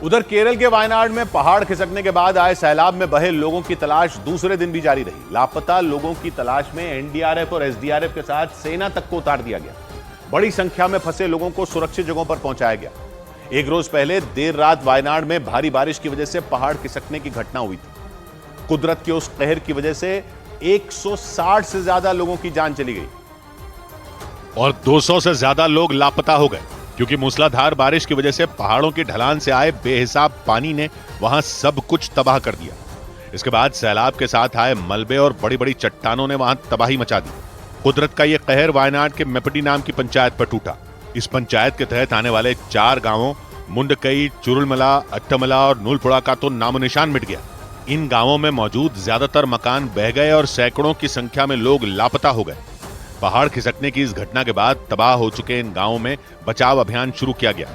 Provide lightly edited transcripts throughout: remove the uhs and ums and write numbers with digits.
उधर केरल के वायनाड में पहाड़ खिसकने के बाद आए सैलाब में बहे लोगों की तलाश दूसरे दिन भी जारी रही। लापता लोगों की तलाश में एनडीआरएफ और एसडीआरएफ के साथ सेना तक को उतार दिया गया। बड़ी संख्या में फंसे लोगों को सुरक्षित जगहों पर पहुंचाया गया। एक रोज पहले देर रात वायनाड में भारी बारिश की वजह से पहाड़ खिसकने की घटना हुई थी। कुदरत के उस कहर की वजह से 160 से ज्यादा लोगों की जान चली गई और 200 से ज्यादा लोग लापता हो गए, क्योंकि मूसलाधार बारिश की वजह से पहाड़ों की ढलान से आए बेहिसाब पानी ने वहां सब कुछ तबाह कर दिया। इसके बाद सैलाब के साथ आए मलबे और बड़ी बड़ी चट्टानों ने वहां तबाही मचा दी। कुदरत का यह कहर वायनाड के मेपटी नाम की पंचायत पर टूटा। इस पंचायत के तहत आने वाले 4 गांवों मुंडकई, चुरुलमला, अट्टमला और नूलपुड़ा का तो नामो निशान मिट गया। इन गांवों में मौजूद ज्यादातर मकान बह गए और सैकड़ों की संख्या में लोग लापता हो गए। पहाड़ खिसकने की इस घटना के बाद तबाह हो चुके इन गांवों में बचाव अभियान शुरू किया गया।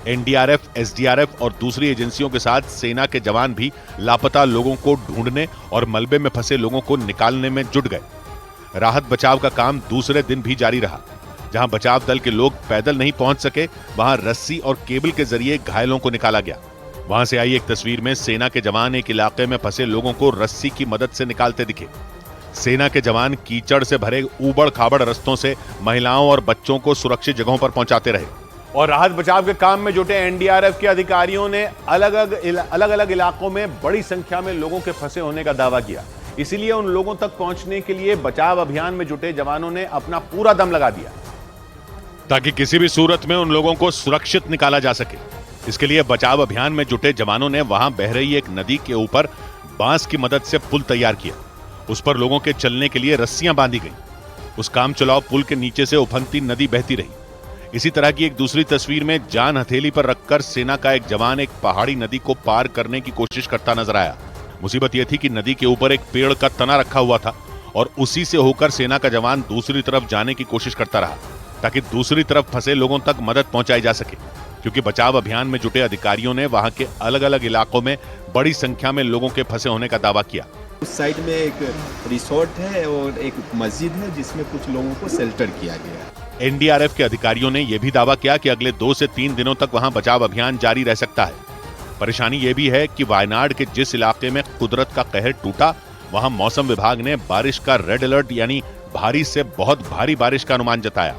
एनडीआरएफ, एसडीआरएफ और दूसरी एजेंसियों के साथ सेना के जवान भी लापता लोगों को ढूंढने और मलबे में फंसे लोगों को निकालने में जुट गए। राहत बचाव का काम दूसरे दिन भी जारी रहा। जहां बचाव दल के लोग पैदल नहीं पहुंच सके, वहां रस्सी और केबल के जरिए घायलों को निकाला गया। वहां से आई एक तस्वीर में सेना के जवान एक इलाके में फंसे लोगों को रस्सी की मदद से निकालते दिखे। सेना के जवान कीचड़ से भरे ऊबड़ खाबड़ रस्तों से महिलाओं और बच्चों को सुरक्षित जगहों पर पहुंचाते रहे। और राहत बचाव के काम में जुटे एनडीआरएफ के अधिकारियों ने अलग अलग इलाकों में बड़ी संख्या में लोगों के फंसे होने का दावा किया। इसीलिए उन लोगों तक पहुंचने के लिए बचाव अभियान में जुटे जवानों ने अपना पूरा दम लगा दिया, ताकि किसी भी सूरत में उन लोगों को सुरक्षित निकाला जा सके। इसके लिए बचाव अभियान में जुटे जवानों ने वहां बह रही एक नदी के ऊपर बांस की मदद से पुल तैयार किया। उस पर लोगों के चलने के लिए रस्सियां बांधी गई। उस काम चलाओ पुल के नीचे से उफनती नदी बहती रही। इसी तरह की एक दूसरी तस्वीर में जान हथेली पर रखकर सेना का एक जवान एक पहाड़ी नदी को पार करने की कोशिश करता नजर आया। मुसीबत यह थी कि नदी के ऊपर एक पेड़ का तना रखा हुआ था और उसी से होकर सेना का जवान दूसरी तरफ जाने की कोशिश करता रहा, ताकि दूसरी तरफ फंसे लोगों तक मदद पहुंचाई जा सके। क्योंकि बचाव अभियान में जुटे अधिकारियों ने वहां के अलग अलग इलाकों में बड़ी संख्या में लोगों के फंसे होने का दावा किया। उस साइड में एक रिसोर्ट है और एक मस्जिद है जिसमें कुछ लोगों को शेल्टर किया गया। एनडीआरएफ के अधिकारियों ने यह भी दावा किया कि अगले 2 से 3 दिनों तक वहां बचाव अभियान जारी रह सकता है। परेशानी यह भी है कि वायनाड के जिस इलाके में कुदरत का कहर टूटा, वहां मौसम विभाग ने बारिश का रेड अलर्ट यानी भारी से बहुत भारी बारिश का अनुमान जताया।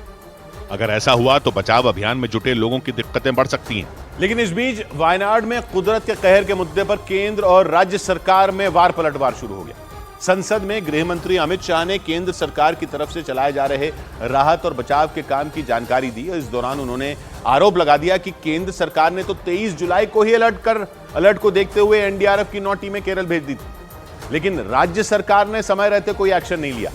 अगर ऐसा हुआ तो बचाव अभियान में जुटे लोगों की दिक्कतें बढ़ सकती हैं। लेकिन इस बीच वायनाड में कुदरत के कहर के मुद्दे पर केंद्र और राज्य सरकार में वार पलटवार शुरू हो गया। संसद में गृह मंत्री अमित शाह ने केंद्र सरकार की तरफ से चलाए जा रहे राहत और बचाव के काम की जानकारी दी। इस दौरान उन्होंने आरोप लगा दिया कि केंद्र सरकार ने तो 23 जुलाई को ही अलर्ट को देखते हुए एनडीआरएफ की 9 टीमें केरल भेज दी थी, लेकिन राज्य सरकार ने समय रहते कोई एक्शन नहीं लिया।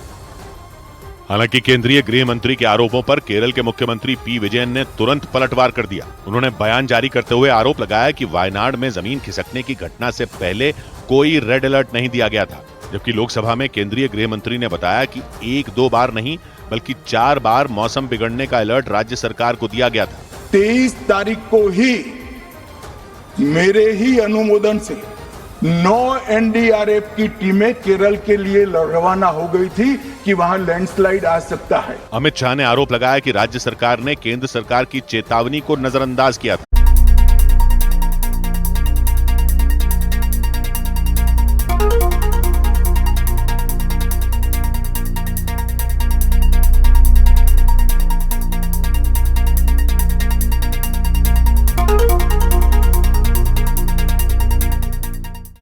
हालांकि केंद्रीय गृह मंत्री के आरोपों पर केरल के मुख्यमंत्री पी विजयन ने तुरंत पलटवार कर दिया। उन्होंने बयान जारी करते हुए आरोप लगाया कि वायनाड में जमीन खिसकने की घटना से पहले कोई रेड अलर्ट नहीं दिया गया था, जबकि लोकसभा में केंद्रीय गृह मंत्री ने बताया कि 1-2 बार नहीं बल्कि 4 बार मौसम बिगड़ने का अलर्ट राज्य सरकार को दिया गया था। 23 तारीख को ही मेरे ही अनुमोदन से 9 एनडीआरएफ की टीमें केरल के लिए रवाना हो गई थी कि वहां लैंडस्लाइड आ सकता है। अमित शाह ने आरोप लगाया कि राज्य सरकार ने केंद्र सरकार की चेतावनी को नजरअंदाज किया था।